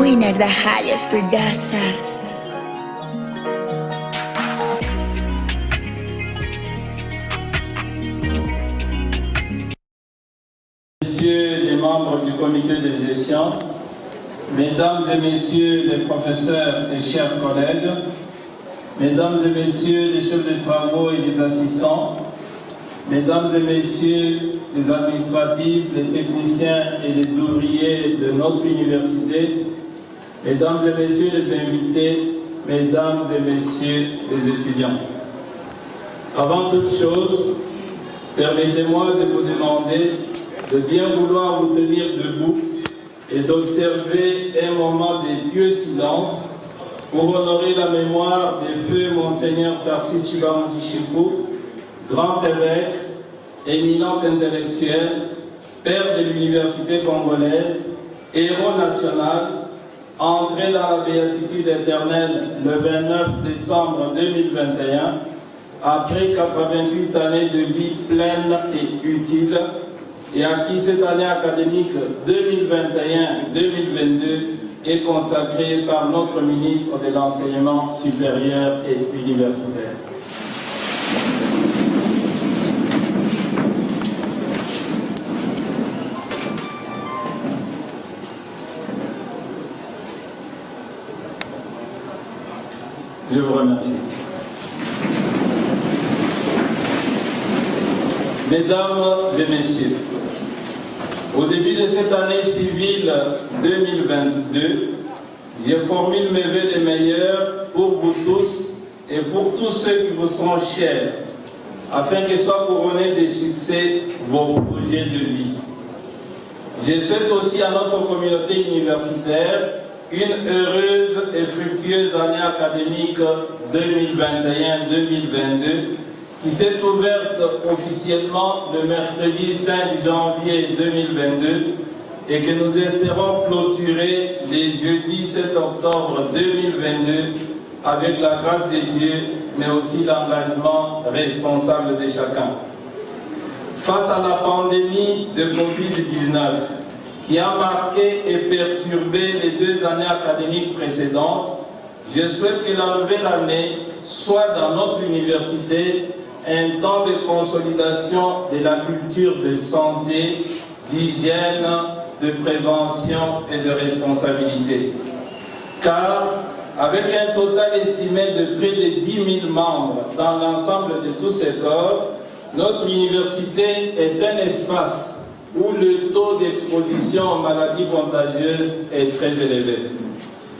winner the highest producer. Messieurs les membres du comité de gestion, mesdames et messieurs les professeurs et chers collègues, mesdames et messieurs les chefs de travaux et les assistants, mesdames et messieurs les administratifs, les techniciens et les ouvriers de notre université, mesdames et messieurs les invités, mesdames et messieurs les étudiants. Avant toute chose, permettez-moi de vous demander de bien vouloir vous tenir debout et d'observer un moment de pieux silence pour honorer la mémoire des feux Monseigneur Tarsi Chibarangi Chipou, grand évêque, éminent intellectuel, père de l'université congolaise, héros national, entré dans la béatitude éternelle le 29 décembre 2021, après 88 années de vie pleine et utile, et à qui cette année académique 2021-2022 est consacrée par notre ministre de l'Enseignement supérieur et universitaire. Je vous remercie. Mesdames et messieurs, au début de cette année civile 2022, je formule mes vœux les meilleurs pour vous tous et pour tous ceux qui vous sont chers, afin que soient couronnés de succès vos projets de vie. Je souhaite aussi à notre communauté universitaire une heureuse et fructueuse année académique 2021-2022 qui s'est ouverte officiellement le mercredi 5 janvier 2022 et que nous espérons clôturer les jeudis 7 octobre 2022 avec la grâce de Dieu, mais aussi l'engagement responsable de chacun. Face à la pandémie de Covid-19 qui a marqué et perturbé les 2 années académiques précédentes, je souhaite que la nouvelle année soit dans notre université un temps de consolidation de la culture de santé, d'hygiène, de prévention et de responsabilité. Car, avec un total estimé de près de 10 000 membres dans l'ensemble de tous ces corps, notre université est un espace où le taux d'exposition aux maladies contagieuses est très élevé.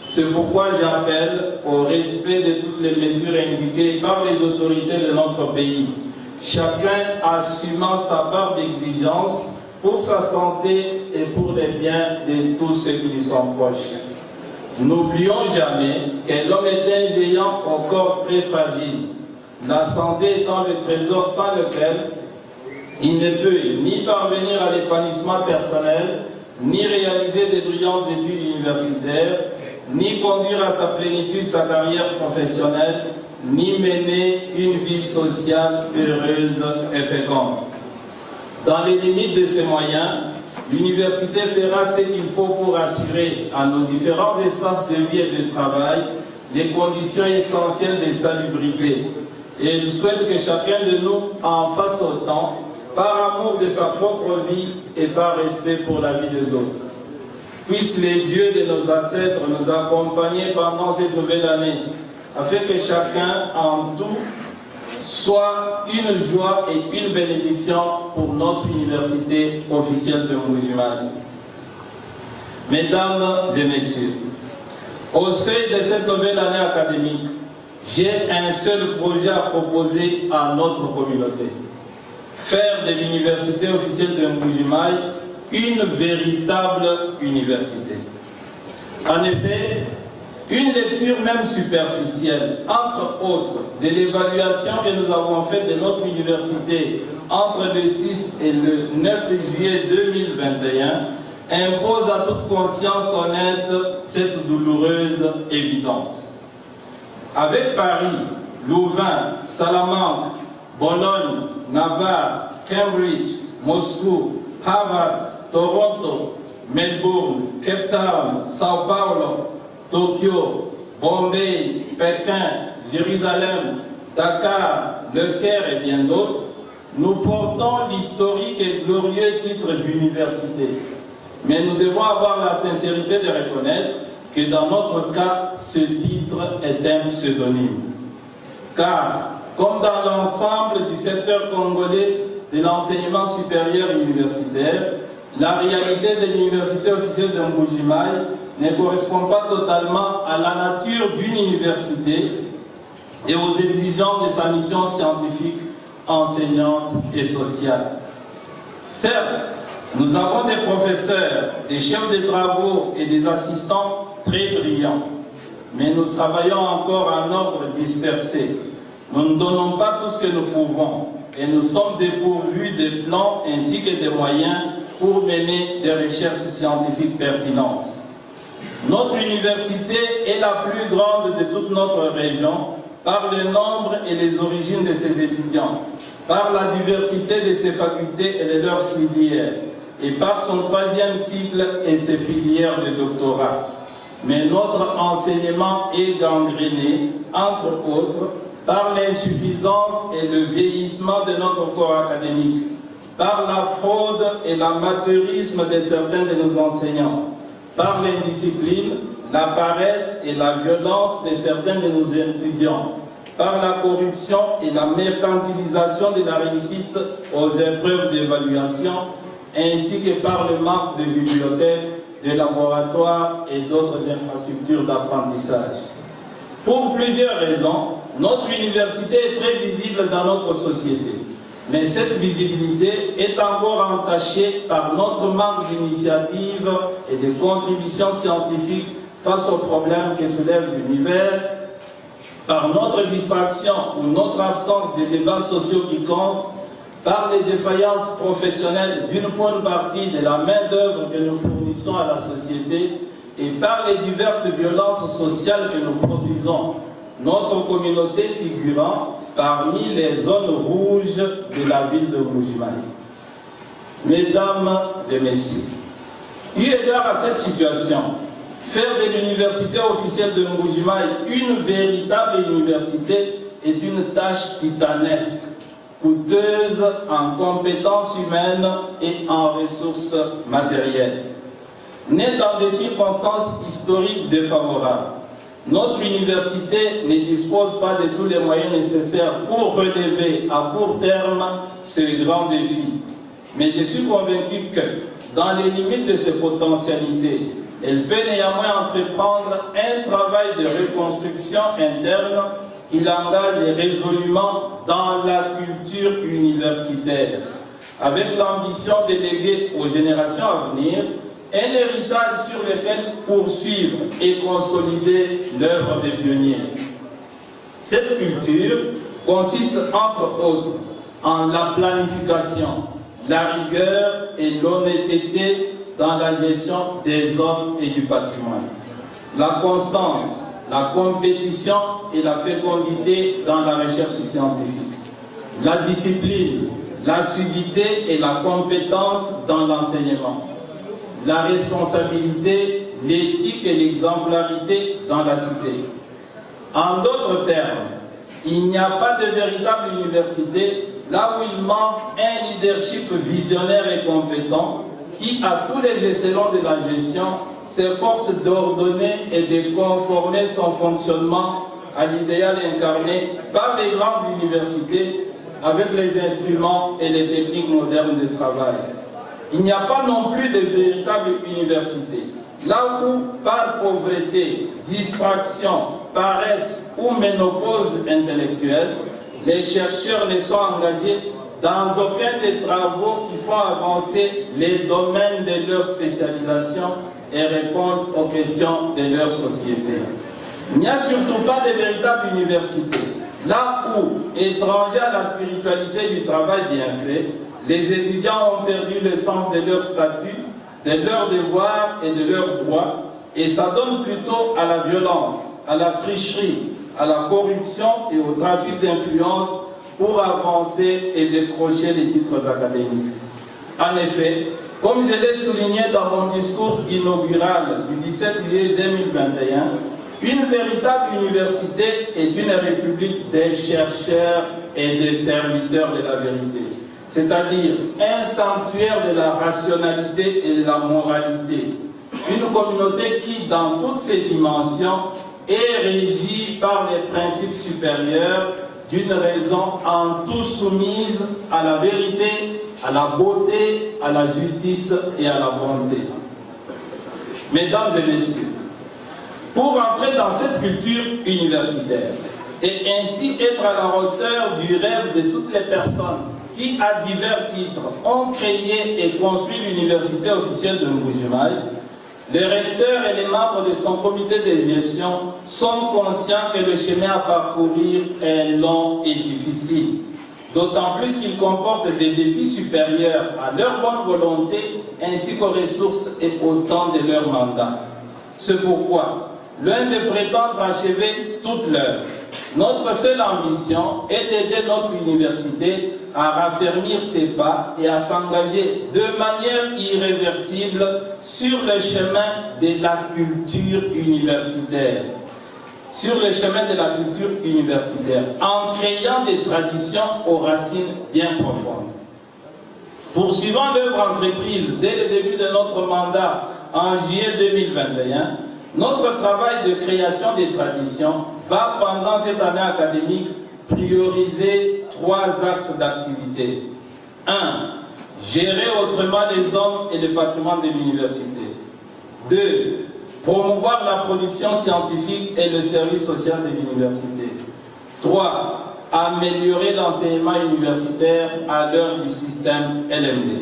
C'est pourquoi j'appelle au respect de toutes les mesures indiquées par les autorités de notre pays, chacun assumant sa part d'exigence pour sa santé et pour les biens de tous ceux qui lui sont proches. N'oublions jamais que l'homme est un géant au corps très fragile, la santé étant le trésor sans lequel il ne peut ni parvenir à l'épanouissement personnel, ni réaliser de brillantes études universitaires, ni conduire à sa plénitude sa carrière professionnelle, ni mener une vie sociale heureuse et féconde. Dans les limites de ses moyens, l'université fera ce qu'il faut pour assurer à nos différents espaces de vie et de travail les conditions essentielles de salubrité. Et elle souhaite que chacun de nous en fasse autant, par amour de sa propre vie et par respect pour la vie des autres. Puissent les dieux de nos ancêtres nous accompagner pendant cette nouvelle année, afin que chacun en tout soit une joie et une bénédiction pour notre université officielle de Mbuji-Mayi. Mesdames et messieurs, au seuil de cette nouvelle année académique, j'ai un seul projet à proposer à notre communauté. Faire de l'université officielle de Mbuji-Mayi une véritable université. En effet, une lecture même superficielle, entre autres, de l'évaluation que nous avons faite de notre université entre le 6 et le 9 juillet 2021 impose à toute conscience honnête cette douloureuse évidence. Avec Paris, Louvain, Salamanque, Bologne, Navarre, Cambridge, Moscou, Harvard, Toronto, Melbourne, Cape Town, Sao Paulo, Tokyo, Bombay, Pékin, Jérusalem, Dakar, Le Caire et bien d'autres, nous portons l'historique et glorieux titre d'université. Mais nous devons avoir la sincérité de reconnaître que dans notre cas, ce titre est un pseudonyme. Car, comme dans l'ensemble du secteur congolais de l'enseignement supérieur et universitaire, la réalité de l'université officielle de Mbuji-Mayi ne correspond pas totalement à la nature d'une université et aux exigences de sa mission scientifique, enseignante et sociale. Certes, nous avons des professeurs, des chefs de travaux et des assistants très brillants, mais nous travaillons encore en ordre dispersé. Nous ne donnons pas tout ce que nous pouvons et nous sommes dépourvus de plans ainsi que de moyens pour mener des recherches scientifiques pertinentes. Notre université est la plus grande de toute notre région par le nombre et les origines de ses étudiants, par la diversité de ses facultés et de leurs filières, et par son troisième cycle et ses filières de doctorat. Mais notre enseignement est gangréné, entre autres, par l'insuffisance et le vieillissement de notre corps académique, par la fraude et l'amateurisme de certains de nos enseignants, par l'indiscipline, la paresse et la violence de certains de nos étudiants, par la corruption et la mercantilisation de la réussite aux épreuves d'évaluation, ainsi que par le manque de bibliothèques, de laboratoires et d'autres infrastructures d'apprentissage. Pour plusieurs raisons, notre université est très visible dans notre société. Mais cette visibilité est encore entachée par notre manque d'initiative et de contributions scientifiques face aux problèmes que soulève l'univers, par notre distraction ou notre absence de débats sociaux qui comptent, par les défaillances professionnelles d'une bonne partie de la main-d'œuvre que nous fournissons à la société et par les diverses violences sociales que nous produisons, notre communauté figurant parmi les zones rouges de la ville de Mbuji-Mayi. Mesdames et messieurs, eu égard à cette situation, faire de l'université officielle de Mbuji-Mayi une véritable université est une tâche titanesque, coûteuse en compétences humaines et en ressources matérielles. Née dans des circonstances historiques défavorables, notre université ne dispose pas de tous les moyens nécessaires pour relever à court terme ce grand défi. Mais je suis convaincu que, dans les limites de ses potentialités, elle peut néanmoins entreprendre un travail de reconstruction interne qui l'engage résolument dans la culture universitaire, avec l'ambition de léguer aux générations à venir un héritage sur lequel poursuivre et consolider l'œuvre des pionniers. Cette culture consiste entre autres en la planification, la rigueur et l'honnêteté dans la gestion des hommes et du patrimoine, la constance, la compétition et la fécondité dans la recherche scientifique, la discipline, l'assiduité et la compétence dans l'enseignement, la responsabilité, l'éthique et l'exemplarité dans la cité. En d'autres termes, il n'y a pas de véritable université là où il manque un leadership visionnaire et compétent qui, à tous les échelons de la gestion, s'efforce d'ordonner et de conformer son fonctionnement à l'idéal incarné par les grandes universités avec les instruments et les techniques modernes de travail. Il n'y a pas non plus de véritable université. Là où, par pauvreté, distraction, paresse ou ménopause intellectuelle, les chercheurs ne sont engagés dans aucun des travaux qui font avancer les domaines de leur spécialisation et répondre aux questions de leur société. Il n'y a surtout pas de véritable université. Là où, étrangers à la spiritualité du travail bien fait, les étudiants ont perdu le sens de leur statut, de leurs devoirs et de leurs droits, et ça donne plutôt à la violence, à la tricherie, à la corruption et au trafic d'influence pour avancer et décrocher les titres académiques. En effet, Comme je l'ai souligné dans mon discours inaugural du 17 juillet 2021, une véritable université est une république des chercheurs et des serviteurs de la vérité, c'est-à-dire un sanctuaire de la rationalité et de la moralité. Une communauté qui, dans toutes ses dimensions, est régie par les principes supérieurs d'une raison en tout soumise à la vérité, à la beauté, à la justice et à la bonté. Mesdames et messieurs, pour entrer dans cette culture universitaire et ainsi être à la hauteur du rêve de toutes les personnes qui, à divers titres, ont créé et construit l'université officielle de Mbuji-Mayi, le recteur et les membres de son comité de gestion sont conscients que le chemin à parcourir est long et difficile, d'autant plus qu'il comporte des défis supérieurs à leur bonne volonté ainsi qu'aux ressources et au temps de leur mandat. C'est pourquoi l'un de prétendre achever toute l'œuvre. Notre seule ambition est d'aider notre université à raffermir ses pas et à s'engager de manière irréversible sur le chemin de la culture universitaire. Sur le chemin de la culture universitaire, en créant des traditions aux racines bien profondes. Poursuivant l'œuvre entreprise dès le début de notre mandat en juillet 2021, notre travail de création des traditions va pendant cette année académique prioriser 3 axes d'activité. 1. Gérer autrement les hommes et le patrimoine de l'université. 2. Promouvoir la production scientifique et le service social de l'université. 3. Améliorer l'enseignement universitaire à l'heure du système LMD.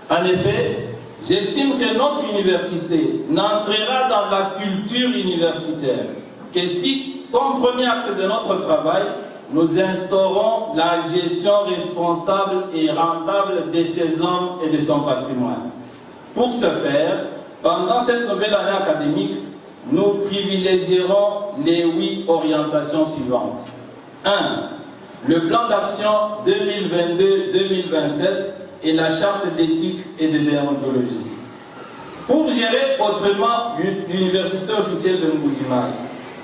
En effet, j'estime que notre université n'entrera dans la culture universitaire que si, comme premier axe de notre travail, nous instaurons la gestion responsable et rentable de ses hommes et de son patrimoine. Pour ce faire, pendant cette nouvelle année académique, nous privilégierons les 8 orientations suivantes. 1. Le plan d'action 2022-2027 et la charte d'éthique et de déontologie. Pour gérer autrement l'université officielle de Mbuji-Mayi,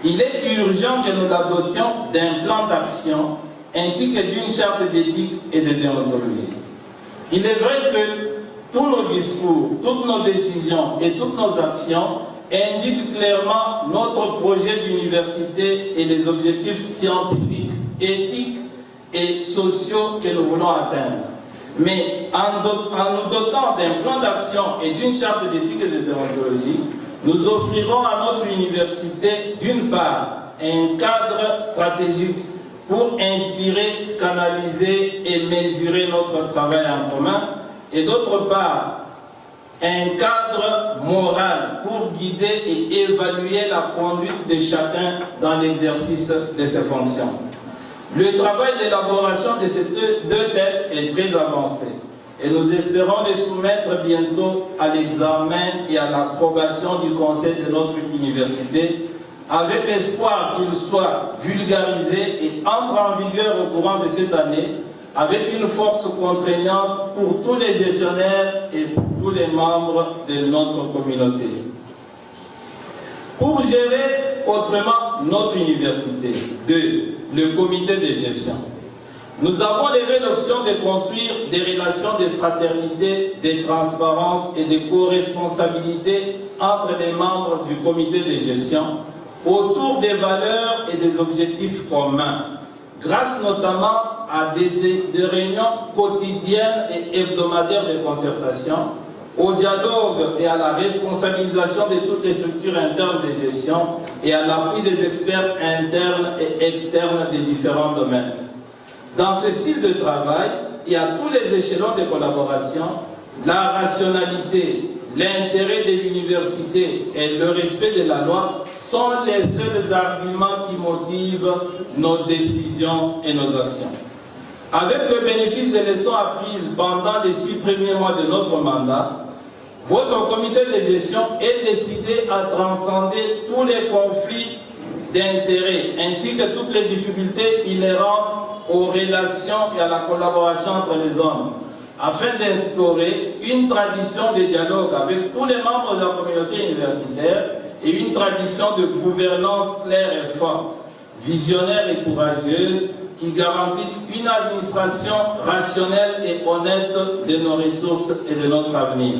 il est urgent que nous la dotions d'un plan d'action ainsi que d'une charte d'éthique et de déontologie. Il est vrai que tous nos discours, toutes nos décisions et toutes nos actions indiquent clairement notre projet d'université et les objectifs scientifiques, éthiques et sociaux que nous voulons atteindre. Mais en nous dotant d'un plan d'action et d'une charte d'éthique et de déontologie, nous offrirons à notre université, d'une part, un cadre stratégique pour inspirer, canaliser et mesurer notre travail en commun, et d'autre part, un cadre moral pour guider et évaluer la conduite de chacun dans l'exercice de ses fonctions. Le travail d'élaboration de ces deux textes est très avancé et nous espérons les soumettre bientôt à l'examen et à l'approbation du conseil de notre université avec l'espoir qu'ils soient vulgarisés et entrent en vigueur au courant de cette année avec une force contraignante pour tous les gestionnaires et pour tous les membres de notre communauté. Pour gérer autrement notre université, 2. Le comité de gestion. Nous avons levé l'option de construire des relations de fraternité, de transparence et de co-responsabilité entre les membres du comité de gestion autour des valeurs et des objectifs communs, grâce notamment à des réunions quotidiennes et hebdomadaires de concertation, au dialogue et à la responsabilisation de toutes les structures internes de gestion et à l'appui des experts internes et externes des différents domaines. Dans ce style de travail et à tous les échelons de collaboration, la rationalité, l'intérêt de l'université et le respect de la loi sont les seuls arguments qui motivent nos décisions et nos actions. Avec le bénéfice des leçons apprises pendant les 6 premiers mois de notre mandat, votre comité de gestion est décidé à transcender tous les conflits d'intérêts ainsi que toutes les difficultés inhérentes aux relations et à la collaboration entre les hommes, afin d'instaurer une tradition de dialogue avec tous les membres de la communauté universitaire et une tradition de gouvernance claire et forte, visionnaire et courageuse, qui garantisse une administration rationnelle et honnête de nos ressources et de notre avenir.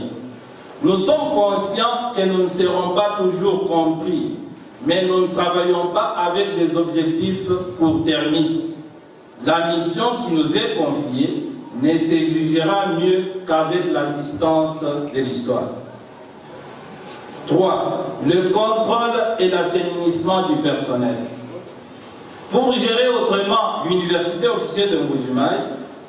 Nous sommes conscients que nous ne serons pas toujours compris, mais nous ne travaillons pas avec des objectifs court-termistes. La mission qui nous est confiée ne se jugera mieux qu'avec la distance de l'histoire. 3. Le contrôle et l'assainissement du personnel. Pour gérer autrement l'université officielle de Mbuji-Mayi,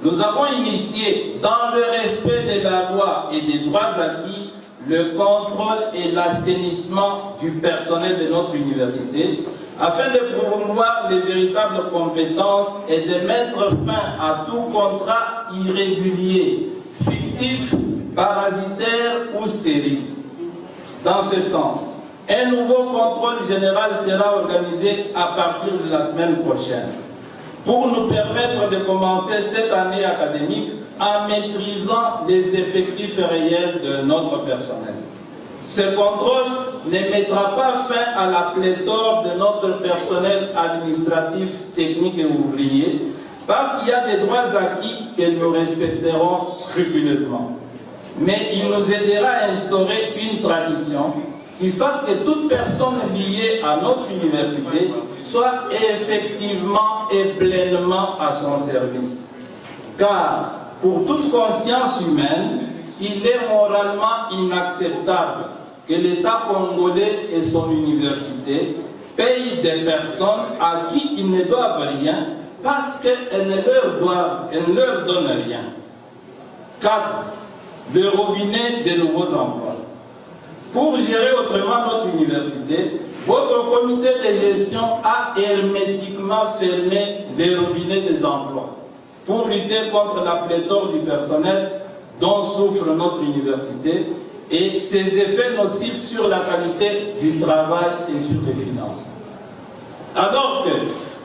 nous avons initié, dans le respect de la loi et des droits acquis, le contrôle et l'assainissement du personnel de notre université, afin de promouvoir les véritables compétences et de mettre fin à tout contrat irrégulier, fictif, parasitaire ou stérile. Dans ce sens, un nouveau contrôle général sera organisé à partir de la semaine prochaine pour nous permettre de commencer cette année académique en maîtrisant les effectifs réels de notre personnel. Ce contrôle ne mettra pas fin à la pléthore de notre personnel administratif, technique et ouvrier, parce qu'il y a des droits acquis que nous respecterons scrupuleusement. Mais il nous aidera à instaurer une tradition qui fasse que toute personne liée à notre université soit effectivement et pleinement à son service. Car, pour toute conscience humaine, il est moralement inacceptable que l'État congolais et son université payent des personnes à qui ils ne doivent rien parce qu'elles ne leur donnent rien. 4. Le robinet des nouveaux emplois. Pour gérer autrement notre université, votre comité de gestion a hermétiquement fermé les robinets des emplois pour lutter contre la pléthore du personnel dont souffre notre université et ses effets nocifs sur la qualité du travail et sur les finances. Alors que,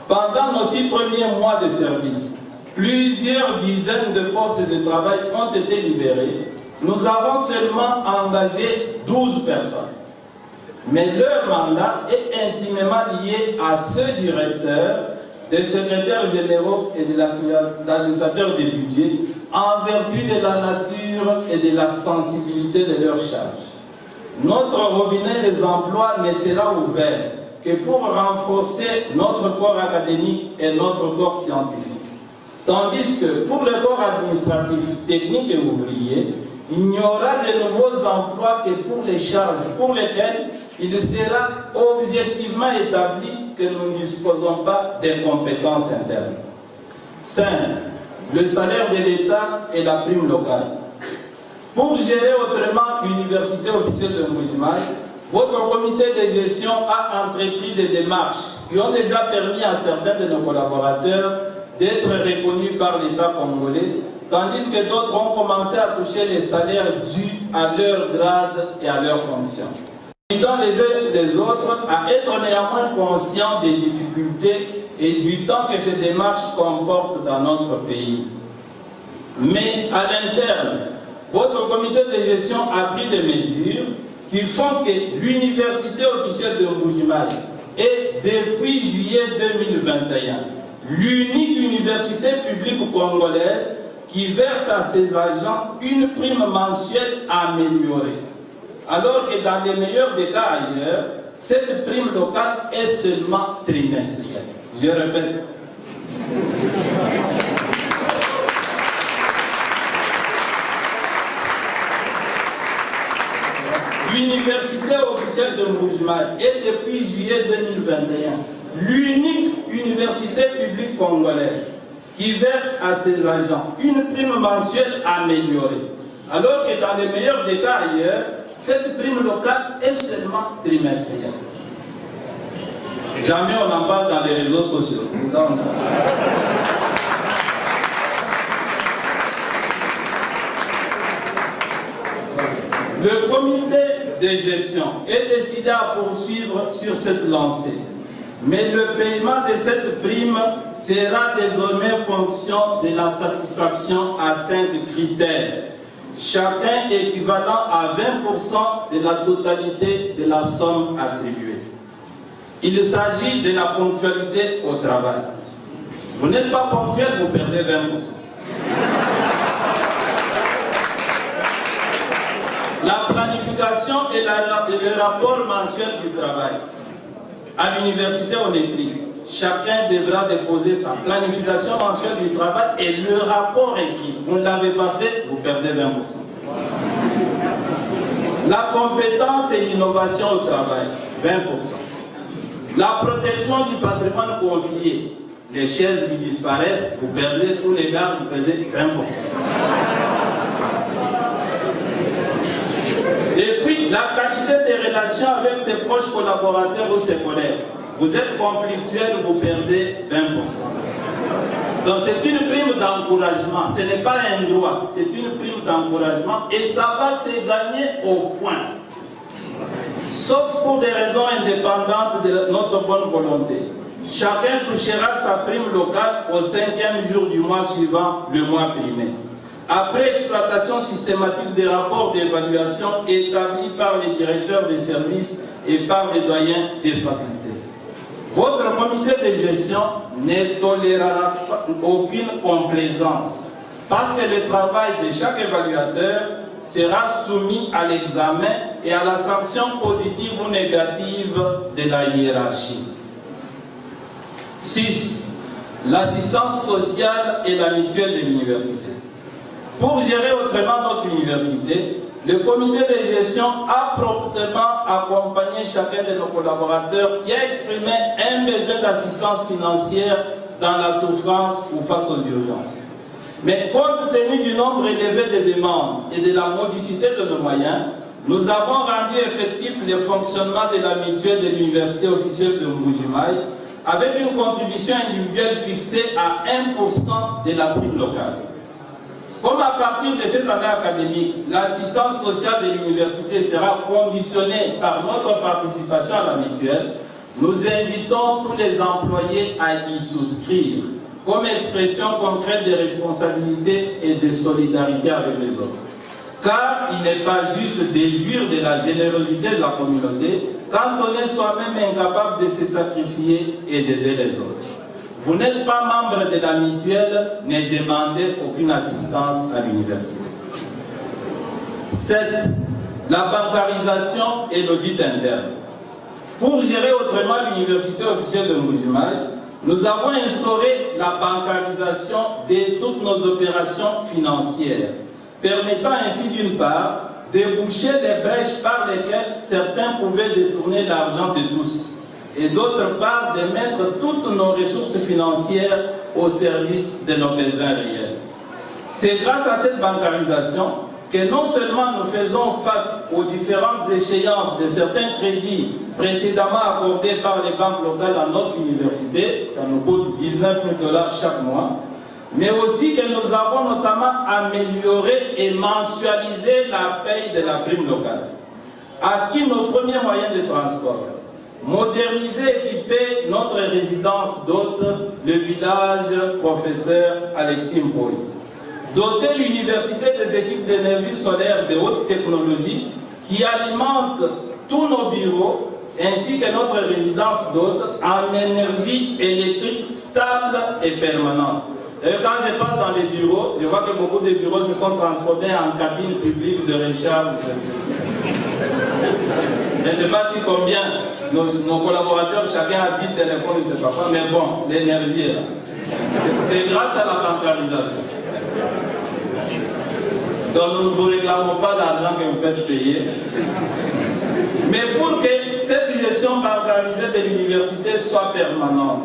pendant nos 6 premiers mois de service, plusieurs dizaines de postes de travail ont été libérés, nous avons seulement engagé 12 personnes. Mais leur mandat est intimement lié à ceux du recteur, des secrétaires généraux et de l'administrateur des budgets, en vertu de la nature et de la sensibilité de leurs charges. Notre robinet des emplois ne sera ouvert que pour renforcer notre corps académique et notre corps scientifique. Tandis que pour le corps administratif, technique et ouvrier, il n'y aura de nouveaux emplois que pour les charges pour lesquelles il sera objectivement établi que nous ne disposons pas des compétences internes. 5. Le salaire de l'État et la prime locale. Pour gérer autrement l'université officielle de Mbuji-Mayi, votre comité de gestion a entrepris des démarches qui ont déjà permis à certains de nos collaborateurs d'être reconnus par l'État congolais, tandis que d'autres ont commencé à toucher les salaires dus à leur grade et à leur fonction. Invitant les uns et les autres à être néanmoins conscients des difficultés et du temps que ces démarches comportent dans notre pays. Mais à l'interne, votre comité de gestion a pris des mesures qui font que l'université officielle de Mbuji-Mayi est, depuis juillet 2021, l'unique université publique congolaise qui verse à ses agents une prime mensuelle améliorée. Alors que dans les meilleurs des cas ailleurs, cette prime locale est seulement trimestrielle. Je répète. L'université officielle de Mbuji-Mayi est depuis juillet 2021 l'unique université publique congolaise qui verse à ses agents une prime mensuelle améliorée. Alors que dans les meilleurs des cas ailleurs, cette prime locale est seulement trimestrielle. Jamais on en parle dans les réseaux sociaux. Le comité de gestion est décidé à poursuivre sur cette lancée. Mais le paiement de cette prime sera désormais fonction de la satisfaction à 5 critères, chacun équivalent à 20% de la totalité de la somme attribuée. Il s'agit de la ponctualité au travail. Vous n'êtes pas ponctuel, vous perdez 20%. La planification et le rapport mensuel du travail. À l'université, on écrit, chacun devra déposer sa planification mensuelle du travail et le rapport écrit. Vous ne l'avez pas fait, vous perdez 20%. La compétence et l'innovation au travail, 20%. La protection du patrimoine confié, les chaises qui disparaissent, vous perdez tous les gars, vous perdez 20%. Et puis, la qualité des relations avec ses proches collaborateurs ou ses collègues. Vous êtes conflictuel, vous perdez 20%. Donc, c'est une prime d'encouragement. Ce n'est pas un droit, c'est une prime d'encouragement et ça va se gagner au point. Sauf pour des raisons indépendantes de notre bonne volonté. Chacun touchera sa prime locale au 5e jour du mois suivant le mois primé. Après exploitation systématique des rapports d'évaluation établis par les directeurs des services et par les doyens des facultés. Votre comité de gestion ne tolérera aucune complaisance parce que le travail de chaque évaluateur sera soumis à l'examen et à la sanction positive ou négative de la hiérarchie. 6. L'assistance sociale et la mutuelle de l'université. Pour gérer autrement notre université, le comité de gestion a promptement accompagné chacun de nos collaborateurs qui a exprimé un besoin d'assistance financière dans la souffrance ou face aux urgences. Mais compte tenu du nombre élevé de demandes et de la modicité de nos moyens, nous avons rendu effectif le fonctionnement de la mutuelle de l'université officielle de Mbujimaï avec une contribution individuelle fixée à 1% de la prime locale. Comme à partir de cette année académique, l'assistance sociale de l'université sera conditionnée par notre participation à la mutuelle, nous invitons tous les employés à y souscrire, comme expression concrète de responsabilité et de solidarité avec les autres. Car il n'est pas juste de jouir de la générosité de la communauté quand on est soi-même incapable de se sacrifier et d'aider les autres. Vous n'êtes pas membre de la mutuelle, ne demandez aucune assistance à l'université. 7. La bancarisation et l'audit interne. Pour gérer autrement l'université officielle de Mbujimaï, nous avons instauré la bancarisation de toutes nos opérations financières, permettant ainsi d'une part de boucher les brèches par lesquelles certains pouvaient détourner l'argent de tous, et d'autre part de mettre toutes nos ressources financières au service de nos besoins réels. C'est grâce à cette bancarisation que non seulement nous faisons face aux différentes échéances de certains crédits précédemment accordés par les banques locales à notre université, ça nous coûte $19 000 chaque mois, mais aussi que nous avons notamment amélioré et mensualisé la paye de la prime locale, acquis nos premiers moyens de transport, moderniser et équiper notre résidence d'hôtes, le village professeur Alexis Mpoy, doter l'université des équipes d'énergie solaire de haute technologie qui alimentent tous nos bureaux ainsi que notre résidence d'hôtes en énergie électrique stable et permanente. Et quand je passe dans les bureaux, je vois que beaucoup de bureaux se sont transformés en cabines publiques de recharge. Je ne sais pas si combien nos collaborateurs, chacun a 10 téléphones, je ne sais pas, mais bon, l'énergie est là. C'est grâce à la bancarisation. Donc nous ne vous réclamons pas d'argent que vous faites payer. Mais pour que cette gestion bancarisée de l'université soit permanente,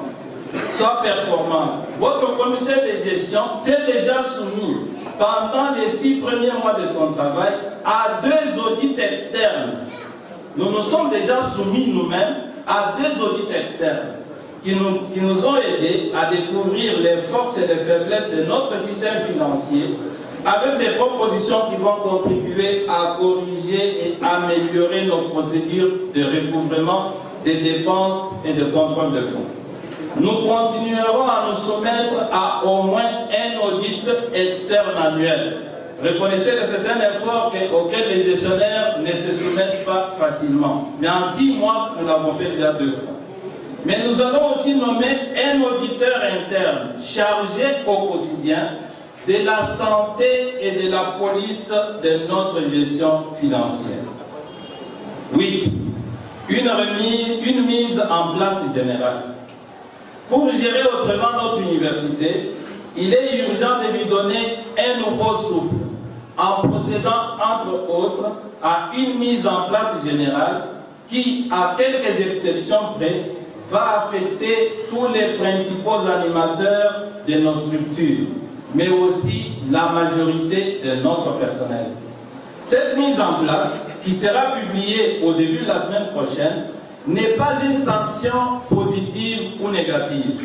soit performante, votre comité de gestion s'est déjà soumis pendant les 6 premiers mois de son travail à 2 audits externes. Nous nous sommes déjà soumis nous-mêmes à 2 audits externes qui nous ont aidés à découvrir les forces et les faiblesses de notre système financier avec des propositions qui vont contribuer à corriger et améliorer nos procédures de recouvrement des dépenses et de contrôle de fonds. Nous continuerons à nous soumettre à au moins un audit externe annuel. Reconnaissez que c'est un effort auquel les gestionnaires ne se soumettent pas facilement. Mais en 6 mois, nous l'avons fait déjà 2 fois. Mais nous allons aussi nommer un auditeur interne chargé au quotidien de la santé et de la police de notre gestion financière. 8. Une mise en place générale. Pour gérer autrement notre université, il est urgent de lui donner un nouveau souffle en procédant entre autres à une mise en place générale qui, à quelques exceptions près, va affecter tous les principaux animateurs de nos structures, mais aussi la majorité de notre personnel. Cette mise en place, qui sera publiée au début de la semaine prochaine, n'est pas une sanction positive ou négative,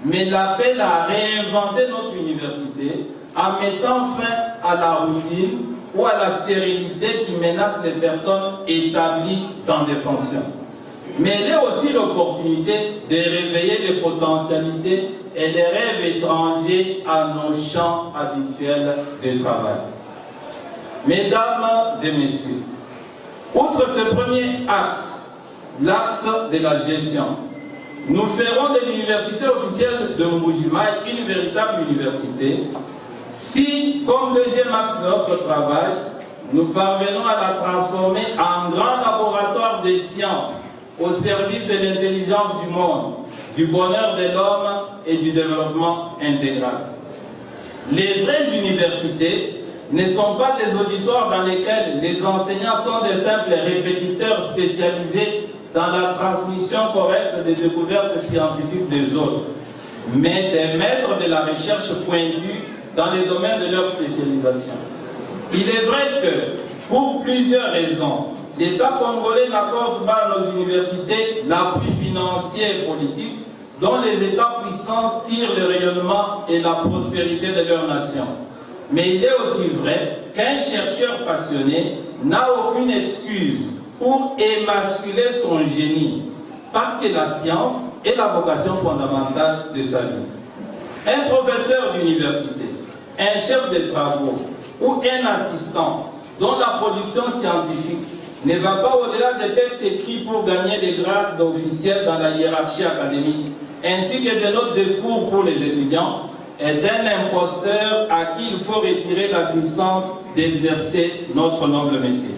mais l'appel à réinventer notre université en mettant fin à la routine ou à la stérilité qui menace les personnes établies dans des fonctions. Mais elle est aussi l'opportunité de réveiller les potentialités et les rêves étrangers à nos champs habituels de travail. Mesdames et messieurs, outre ce premier axe, l'axe de la gestion, nous ferons de l'université officielle de Mbuji-Mayi une véritable université si, comme deuxième axe de notre travail, nous parvenons à la transformer en grand laboratoire des sciences au service de l'intelligence du monde, du bonheur de l'homme et du développement intégral. Les vraies universités ne sont pas des auditoires dans lesquels les enseignants sont des simples répétiteurs spécialisés dans la transmission correcte des découvertes scientifiques des autres, mais des maîtres de la recherche pointue dans les domaines de leur spécialisation. Il est vrai que, pour plusieurs raisons, l'État congolais n'accorde pas à nos universités l'appui financier et politique dont les États puissants tirent le rayonnement et la prospérité de leur nation. Mais il est aussi vrai qu'un chercheur passionné n'a aucune excuse pour émasculer son génie, parce que la science est la vocation fondamentale de sa vie. Un professeur d'université, un chef de travaux ou un assistant dont la production scientifique ne va pas au-delà des textes écrits pour gagner des grades d'officiel dans la hiérarchie académique, ainsi que des notes de cours pour les étudiants, est un imposteur à qui il faut retirer la puissance d'exercer notre noble métier.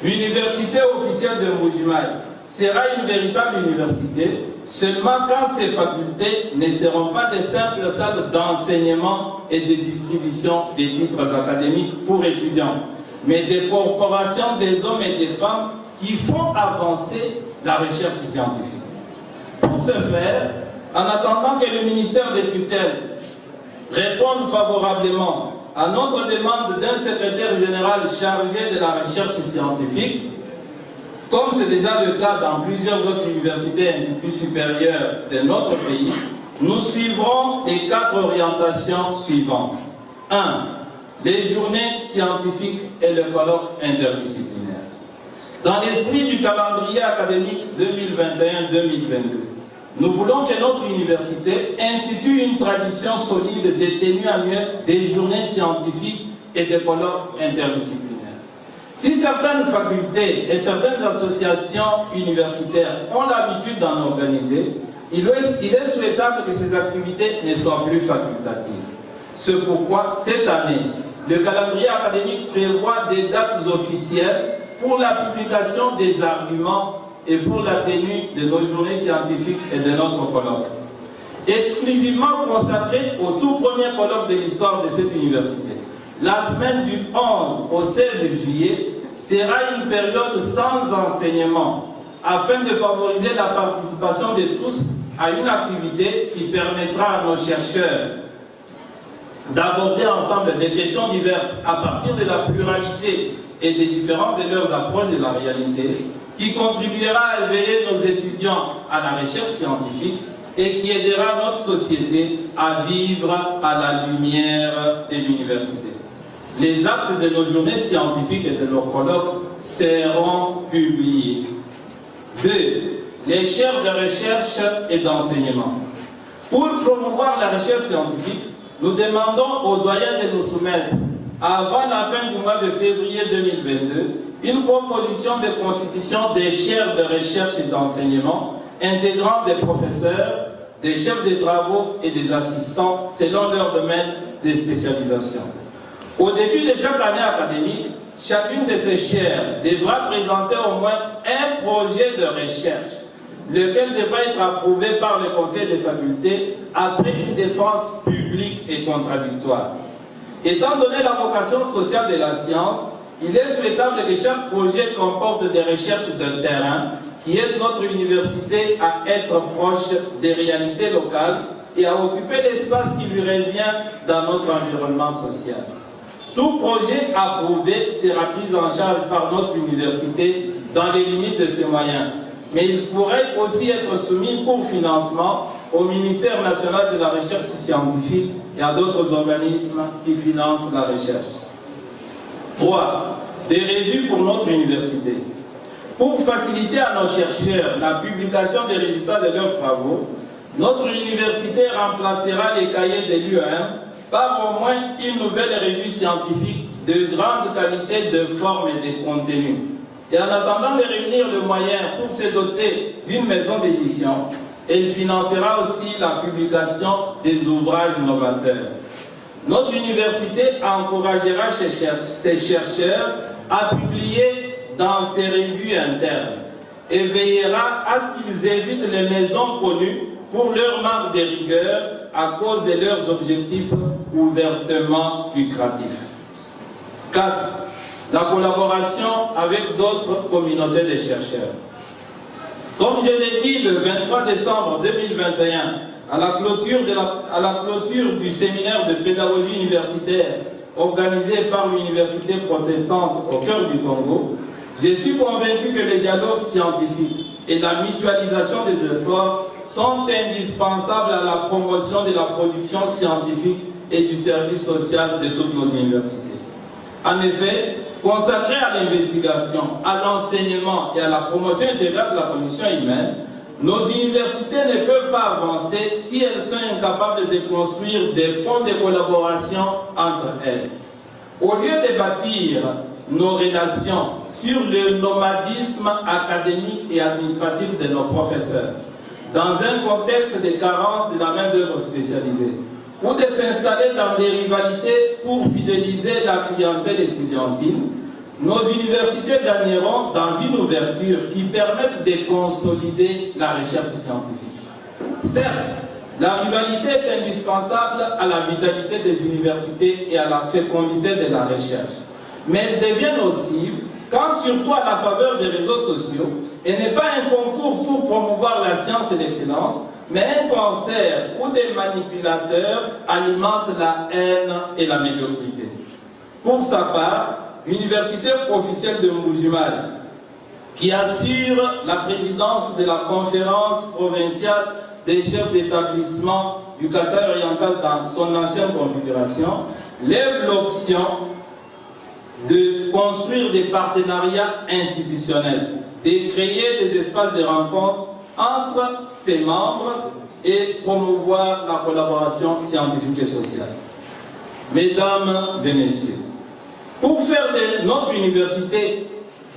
L'université officielle de Mbuji-Mayi sera une véritable université seulement quand ses facultés ne seront pas des simples salles d'enseignement et de distribution des titres académiques pour étudiants, mais des corporations des hommes et des femmes qui font avancer la recherche scientifique. Pour ce faire, en attendant que le ministère des tutelles réponde favorablement à notre demande d'un secrétaire général chargé de la recherche scientifique, comme c'est déjà le cas dans plusieurs autres universités et instituts supérieurs de notre pays, nous suivrons les 4 orientations suivantes. 1. Les journées scientifiques et le colloque interdisciplinaire. Dans l'esprit du calendrier académique 2021-2022, nous voulons que notre université institue une tradition solide des tenues annuelles des journées scientifiques et des colloques interdisciplinaires. Si certaines facultés et certaines associations universitaires ont l'habitude d'en organiser, il est souhaitable que ces activités ne soient plus facultatives. C'est pourquoi, cette année, le calendrier académique prévoit des dates officielles pour la publication des arguments et pour la tenue de nos journées scientifiques et de notre colloque. Exclusivement consacré au tout premier colloque de l'histoire de cette université, la semaine du 11 au 16 juillet sera une période sans enseignement afin de favoriser la participation de tous à une activité qui permettra à nos chercheurs d'aborder ensemble des questions diverses à partir de la pluralité et des différences de leurs approches de la réalité, qui contribuera à éveiller nos étudiants à la recherche scientifique et qui aidera notre société à vivre à la lumière de l'université. Les actes de nos journées scientifiques et de nos colloques seront publiés. 2. Les chaires de recherche et d'enseignement. Pour promouvoir la recherche scientifique, nous demandons aux doyens de nous soumettre, avant la fin du mois de février 2022, une proposition de constitution des chaires de recherche et d'enseignement intégrant des professeurs, des chefs de travaux et des assistants selon leur domaine de spécialisation. Au début de chaque année académique, chacune de ces chaires devra présenter au moins un projet de recherche, lequel devra être approuvé par le conseil des facultés après une défense publique et contradictoire. Étant donné la vocation sociale de la science, il est souhaitable que chaque projet comporte des recherches de terrain qui aident notre université à être proche des réalités locales et à occuper l'espace qui lui revient dans notre environnement social. Tout projet approuvé sera pris en charge par notre université dans les limites de ses moyens, mais il pourrait aussi être soumis pour financement au ministère national de la recherche scientifique et à d'autres organismes qui financent la recherche. 3. Des revues pour notre université. Pour faciliter à nos chercheurs la publication des résultats de leurs travaux, notre université remplacera les cahiers de l'UAM par au moins une nouvelle revue scientifique de grande qualité de forme et de contenu. Et en attendant de réunir le moyen pour se doter d'une maison d'édition, elle financera aussi la publication des ouvrages novateurs. Notre université encouragera ses chercheurs à publier dans ses revues internes et veillera à ce qu'ils évitent les maisons connues pour leur manque de rigueur à cause de leurs objectifs ouvertement lucratifs. 4. La collaboration avec d'autres communautés de chercheurs. Comme je l'ai dit le 23 décembre 2021, à la clôture du séminaire de pédagogie universitaire organisé par l'Université protestante au cœur du Congo, je suis convaincu que le dialogue scientifique et la mutualisation des efforts sont indispensables à la promotion de la production scientifique et du service social de toutes nos universités. En effet, consacrés à l'investigation, à l'enseignement et à la promotion intégrale de la condition humaine, nos universités ne peuvent pas avancer si elles sont incapables de construire des ponts de collaboration entre elles. Au lieu de bâtir nos relations sur le nomadisme académique et administratif de nos professeurs, dans un contexte de carence de la main-d'œuvre spécialisée, ou de s'installer dans des rivalités pour fidéliser la clientèle estudiantine, nos universités gagneront dans une ouverture qui permette de consolider la recherche scientifique. Certes, la rivalité est indispensable à la vitalité des universités et à la fécondité de la recherche, mais elle devient nocive quand, surtout à la faveur des réseaux sociaux, elle n'est pas un concours pour promouvoir la science et l'excellence, mais un concert où des manipulateurs alimentent la haine et la médiocrité. Pour sa part, l'université officielle de Mbujimayi, qui assure la présidence de la conférence provinciale des chefs d'établissement du Kasaï oriental dans son ancienne configuration, lève l'option de construire des partenariats institutionnels, de créer des espaces de rencontre entre ses membres et promouvoir la collaboration scientifique et sociale. Mesdames et messieurs, pour faire de notre université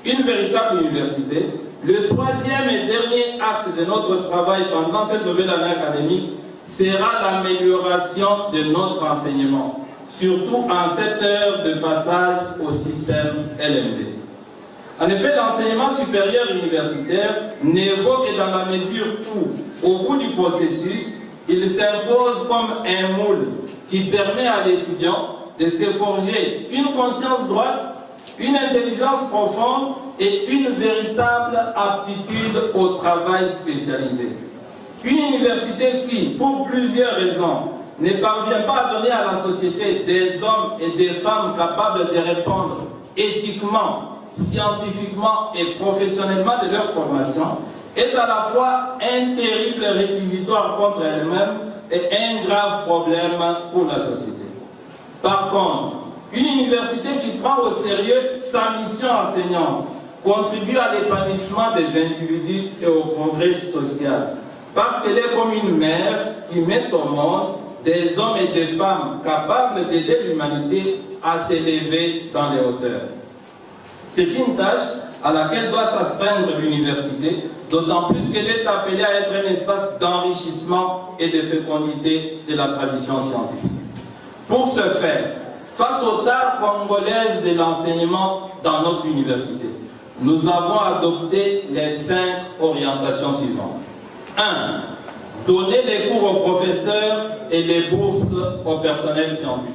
une véritable université, le troisième et dernier axe de notre travail pendant cette nouvelle année académique sera l'amélioration de notre enseignement, surtout en cette heure de passage au système LMD. En effet, l'enseignement supérieur universitaire n'évoque que dans la mesure où, au bout du processus, il s'impose comme un moule qui permet à l'étudiant de se forger une conscience droite, une intelligence profonde et une véritable aptitude au travail spécialisé. Une université qui, pour plusieurs raisons, ne parvient pas à donner à la société des hommes et des femmes capables de répondre éthiquement, scientifiquement et professionnellement de leur formation, est à la fois un terrible réquisitoire contre elle-même et un grave problème pour la société. Par contre, une université qui prend au sérieux sa mission enseignante contribue à l'épanouissement des individus et au progrès social. Parce qu'elle est comme une mère qui met au monde des hommes et des femmes capables d'aider l'humanité à s'élever dans les hauteurs. C'est une tâche à laquelle doit s'astreindre l'université, d'autant plus qu'elle est appelée à être un espace d'enrichissement et de fécondité de la tradition scientifique. Pour ce faire, face aux tares congolaises de l'enseignement dans notre université, nous avons adopté les 5 orientations suivantes. 1. Donner les cours aux professeurs et les bourses au personnel scientifique.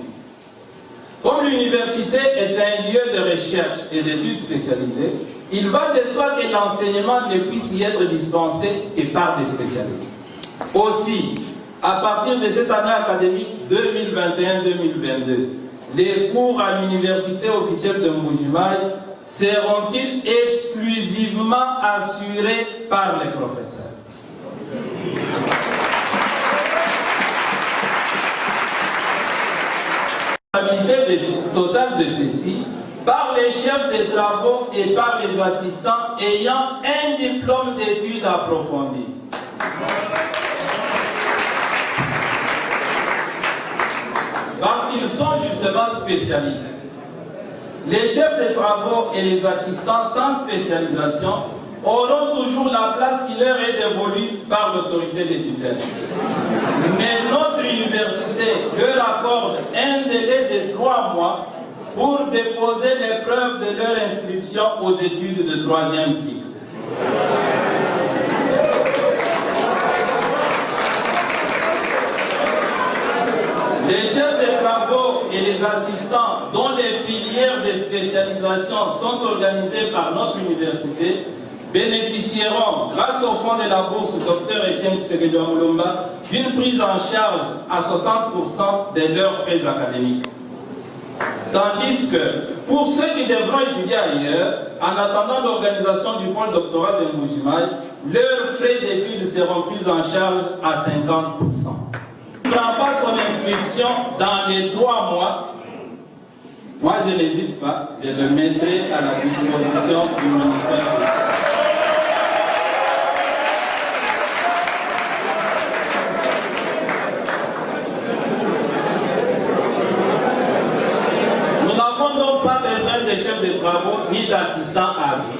Comme l'université est un lieu de recherche et d'études spécialisées, il va de soi que l'enseignement ne puisse y être dispensé que par des spécialistes. Aussi, à partir de cette année académique 2021-2022, les cours à l'université officielle de Mbuji-Mayi seront-ils exclusivement assurés par les professeurs? La responsabilité totale de ceci par les chefs de travaux et par les assistants ayant un diplôme d'études approfondies. Parce qu'ils sont justement spécialisés. Les chefs de travaux et les assistants sans spécialisation auront toujours la place qui leur est dévolue par l'autorité des tutelles. Mais notre université leur accorde un délai de 3 mois pour déposer les preuves de leur inscription aux études de 3e cycle. Les chefs de travaux et les assistants dont les filières de spécialisation sont organisées par notre université bénéficieront, grâce au fonds de la bourse Dr Etienne Tshisekedi Mulumba, d'une prise en charge à 60% de leurs frais académiques. Tandis que, pour ceux qui devront étudier ailleurs, en attendant l'organisation du pôle doctoral de Mbuji-Mayi, leurs frais d'études seront pris en charge à 50%. Ne prend pas son inscription dans les 3 mois, moi je n'hésite pas, je le mettrai à la disposition du ministère. Nous n'avons donc pas besoin de chefs de travaux ni d'assistants à vie.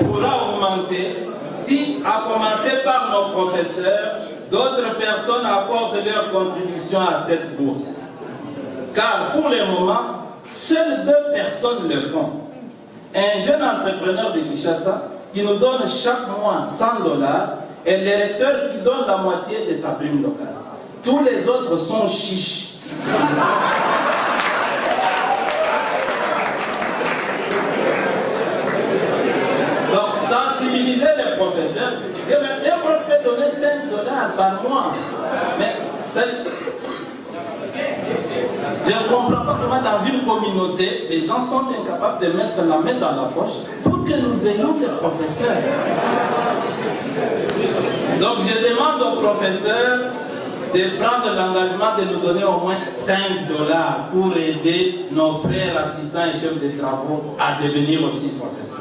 Pourra augmenter si, à commencer par nos professeurs, d'autres personnes apportent leur contribution à cette bourse. Car pour le moment, seules 2 personnes le font. Un jeune entrepreneur de Kinshasa qui nous donne chaque mois $100 et le recteur qui donne la moitié de sa prime locale. Tous les autres sont chiches. Sensibiliser les professeurs, un prof peut donner $5 par mois. Mais je ne comprends pas comment dans une communauté, les gens sont incapables de mettre la main dans la poche pour que nous ayons des professeurs. Donc je demande aux professeurs de prendre l'engagement de nous donner au moins $5 pour aider nos frères assistants et chefs de travaux à devenir aussi professeurs.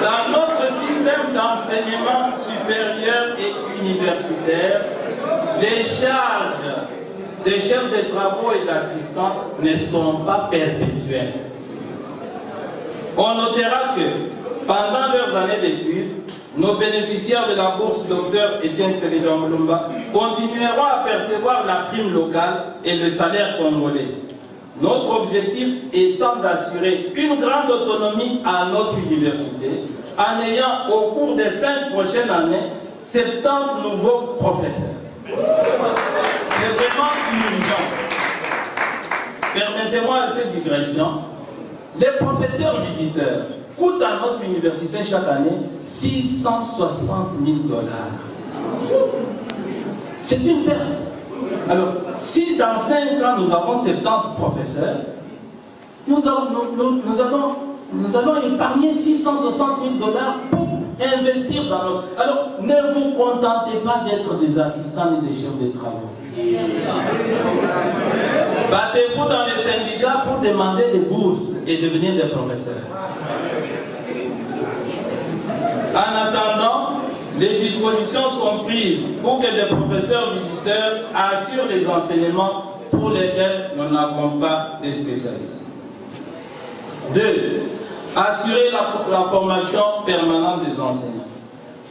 Dans notre système d'enseignement supérieur et universitaire, les charges des chefs de travaux et d'assistants ne sont pas perpétuelles. On notera que pendant leurs années d'études, nos bénéficiaires de la bourse Dr Etienne Tshisekedi Mulumba continueront à percevoir la prime locale et le salaire congolais. Notre objectif étant d'assurer une grande autonomie à notre université en ayant au cours des 5 prochaines années 70 nouveaux professeurs. C'est vraiment urgent. Permettez-moi cette digression. Les professeurs visiteurs coûtent à notre université chaque année $660 000. C'est une perte. Alors, si dans 5 ans nous avons 70 professeurs, nous allons épargner 660 000 $ pour investir dans notre... Alors, ne vous contentez pas d'être des assistants et des chefs de travaux. Battez-vous dans les syndicats pour demander des bourses et devenir des professeurs. En attendant, les dispositions sont prises pour que les professeurs visiteurs assurent les enseignements pour lesquels nous n'avons pas de spécialistes. 2. Assurer la formation permanente des enseignants.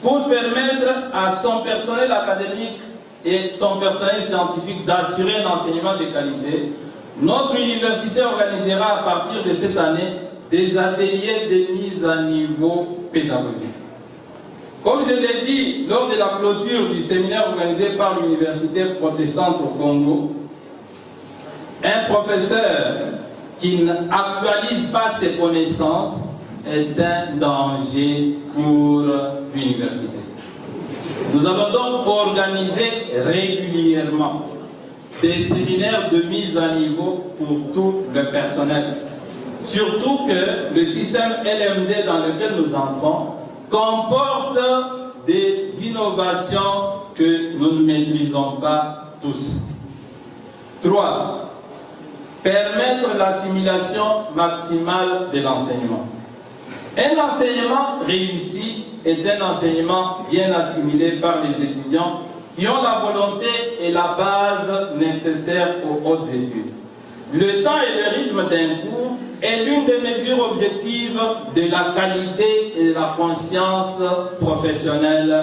Pour permettre à son personnel académique et son personnel scientifique d'assurer un enseignement de qualité, notre université organisera à partir de cette année des ateliers de mise à niveau pédagogique. Comme je l'ai dit lors de la clôture du séminaire organisé par l'Université protestante au Congo, un professeur qui n'actualise pas ses connaissances est un danger pour l'université. Nous allons donc organiser régulièrement des séminaires de mise à niveau pour tout le personnel. Surtout que le système LMD dans lequel nous entrons comporte des innovations que nous ne maîtrisons pas tous. 3. Permettre l'assimilation maximale de l'enseignement. Un enseignement réussi est un enseignement bien assimilé par les étudiants qui ont la volonté et la base nécessaires aux hautes études. Le temps et le rythme d'un cours est l'une des mesures objectives de la qualité et de la conscience professionnelle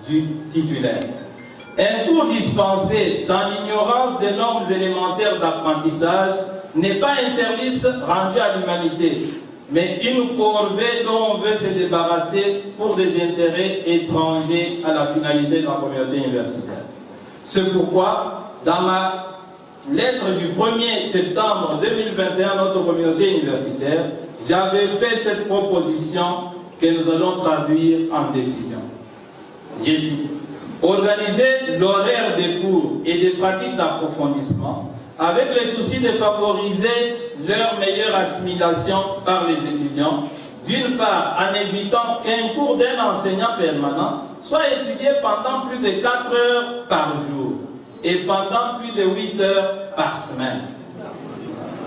du titulaire. Un cours dispensé dans l'ignorance des normes élémentaires d'apprentissage n'est pas un service rendu à l'humanité, mais une corvée dont on veut se débarrasser pour des intérêts étrangers à la finalité de la communauté universitaire. C'est pourquoi, dans ma lettre du 1er septembre 2021 à notre communauté universitaire, j'avais fait cette proposition que nous allons traduire en décision. Je cite: organiser l'horaire des cours et des pratiques d'approfondissement avec le souci de favoriser leur meilleure assimilation par les étudiants, d'une part en évitant qu'un cours d'un enseignant permanent soit étudié pendant plus de 4 heures par jour et pendant plus de 8 heures par semaine.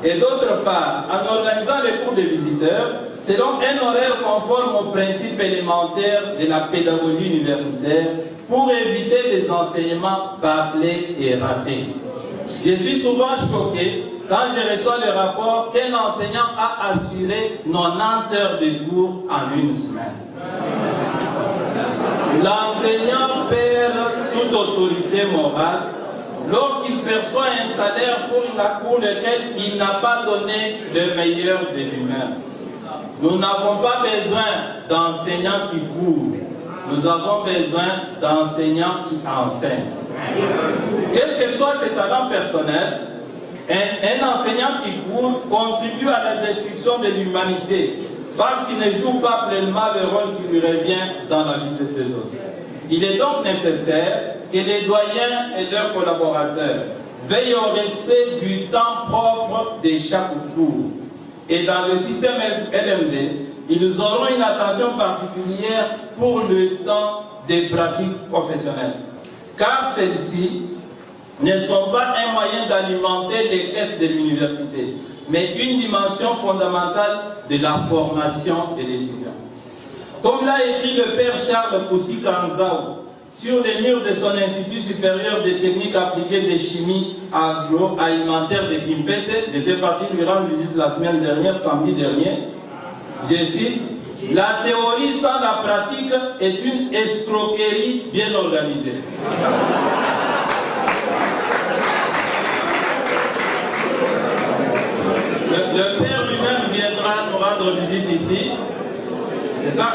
Et d'autre part, en organisant les cours de visiteurs selon un horaire conforme aux principes élémentaires de la pédagogie universitaire pour éviter des enseignements bâclés et ratés. Je suis souvent choqué quand je reçois le rapport qu'un enseignant a assuré 90 heures de cours en une semaine. L'enseignant perd toute autorité morale lorsqu'il perçoit un salaire pour lequel il n'a pas donné le meilleur de lui-même. Nous n'avons pas besoin d'enseignants qui courent, nous avons besoin d'enseignants qui enseignent. Quel que soit ses talents personnels, un enseignant qui court contribue à la destruction de l'humanité parce qu'il ne joue pas pleinement le rôle qui lui revient dans la vie des autres. Il est donc nécessaire que les doyens et leurs collaborateurs veillent au respect du temps propre de chaque cours. Et dans le système LMD, ils auront une attention particulière pour le temps des pratiques professionnelles, car celles-ci ne sont pas un moyen d'alimenter les caisses de l'université, mais une dimension fondamentale de la formation de l'étudiant. Comme l'a écrit le père Charles Poussi Kanzao sur les murs de son Institut supérieur des techniques appliquées de chimie agroalimentaire de Kimpese, j'étais parti lui rendre visite la semaine dernière, samedi dernier, je cite: la théorie sans la pratique est une escroquerie bien organisée. Le père lui-même viendra nous rendre visite ici. C'est ça,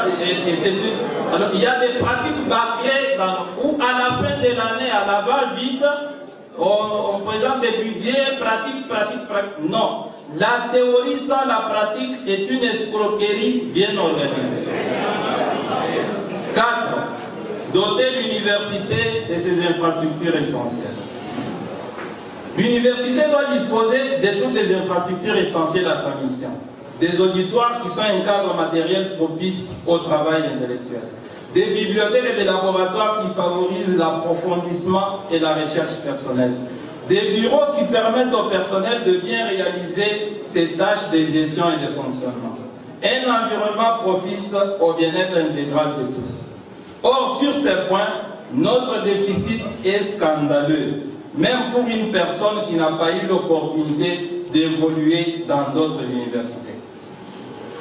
alors il y a des pratiques bâclées où à la fin de l'année, à la va-vite, on présente des budgets, pratique. Non, la théorie sans la pratique est une escroquerie bien organisée. 4. Doter l'université de ses infrastructures essentielles. L'université doit disposer de toutes les infrastructures essentielles à sa mission. Des auditoires qui sont un cadre matériel propice au travail intellectuel. Des bibliothèques et des laboratoires qui favorisent l'approfondissement et la recherche personnelle. Des bureaux qui permettent au personnel de bien réaliser ses tâches de gestion et de fonctionnement. Un environnement propice au bien-être intégral de tous. Or, sur ces points, notre déficit est scandaleux, même pour une personne qui n'a pas eu l'opportunité d'évoluer dans d'autres universités.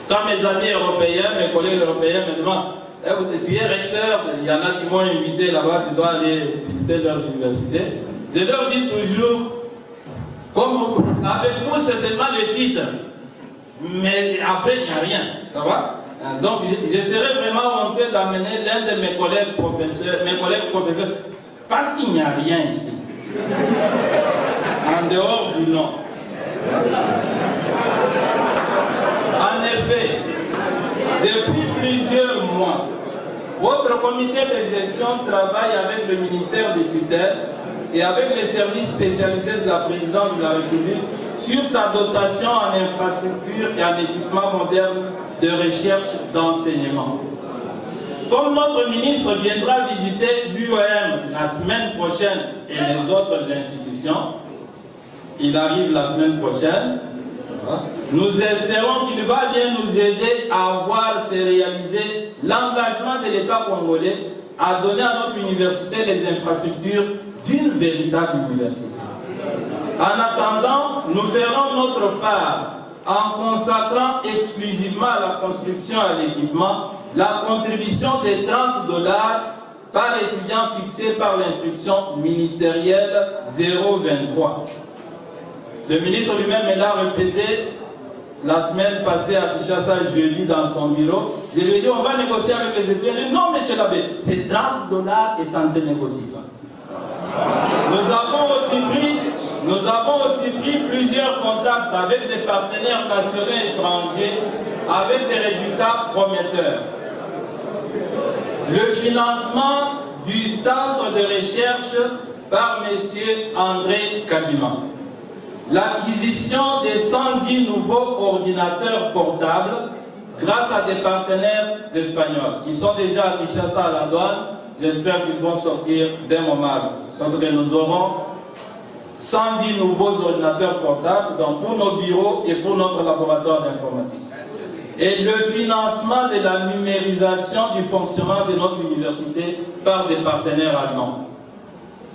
Quand mes amis européens, mes collègues européens me demandent tu es recteur, il y en a qui m'ont invité là-bas, tu dois aller visiter leurs universités. Je leur dis toujours, comme avec vous, c'est seulement le titre, mais après, il n'y a rien. Ça va? Donc, je serais vraiment honteux d'amener l'un de mes collègues professeurs, parce qu'il n'y a rien ici. En dehors du nom. En effet, depuis plusieurs mois, votre comité de gestion travaille avec le ministère des tutelles et avec les services spécialisés de la présidence de la République sur sa dotation en infrastructures et en équipements modernes de recherche d'enseignement. Comme notre ministre viendra visiter l'UOM la semaine prochaine et les autres institutions, il arrive la semaine prochaine, nous espérons qu'il va bien nous aider à voir se réaliser l'engagement de l'État congolais à donner à notre université les infrastructures d'une véritable université. En attendant, nous ferons notre part en consacrant exclusivement à la construction et à l'équipement la contribution de $30 par étudiant fixée par l'instruction ministérielle 023. Le ministre lui-même l'a répété la semaine passée à Kinshasa, jeudi, dans son bureau. Je lui ai dit, on va négocier avec les étudiants. Il dit, non, monsieur l'abbé, c'est $30 et ça ne se négocie pas. Nous avons aussi pris plusieurs contacts avec des partenaires nationaux et étrangers avec des résultats prometteurs. Le financement du centre de recherche par M. André Kabima. L'acquisition des 110 nouveaux ordinateurs portables grâce à des partenaires espagnols. Ils sont déjà à Kinshasa à la douane. J'espère qu'ils vont sortir d'un moment. Sauf que nous aurons 110 nouveaux ordinateurs portables donc pour nos bureaux et pour notre laboratoire d'informatique. Et le financement de la numérisation du fonctionnement de notre université par des partenaires allemands.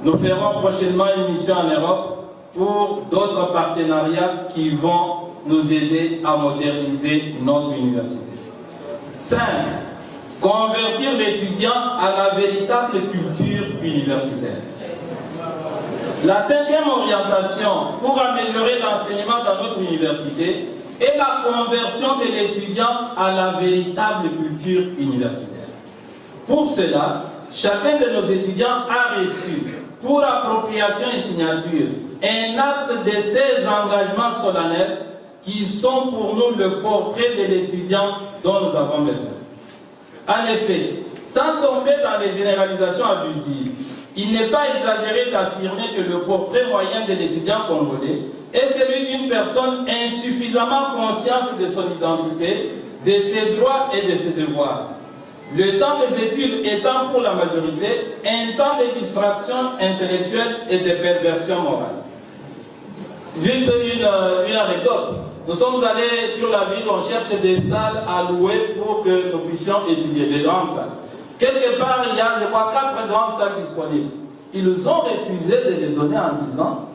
Nous ferons prochainement une mission en Europe pour d'autres partenariats qui vont nous aider à moderniser notre université. 5. Convertir l'étudiant à la véritable culture universitaire. La 5e orientation pour améliorer l'enseignement dans notre université est la conversion de l'étudiant à la véritable culture universitaire. Pour cela, chacun de nos étudiants a reçu, pour appropriation et signature, un acte de ces engagements solennels qui sont pour nous le portrait de l'étudiant dont nous avons besoin. En effet, sans tomber dans les généralisations abusives, il n'est pas exagéré d'affirmer que le portrait moyen de l'étudiant congolais est celui d'une personne insuffisamment consciente de son identité, de ses droits et de ses devoirs. Le temps des études étant pour la majorité un temps de distraction intellectuelle et de perversion morale. Juste une anecdote. Nous sommes allés sur la ville, on cherche des salles à louer pour que nous puissions étudier, des grandes salles. Quelque part, il y a, je crois, 4 grandes salles disponibles. Ils ont refusé de les donner en disant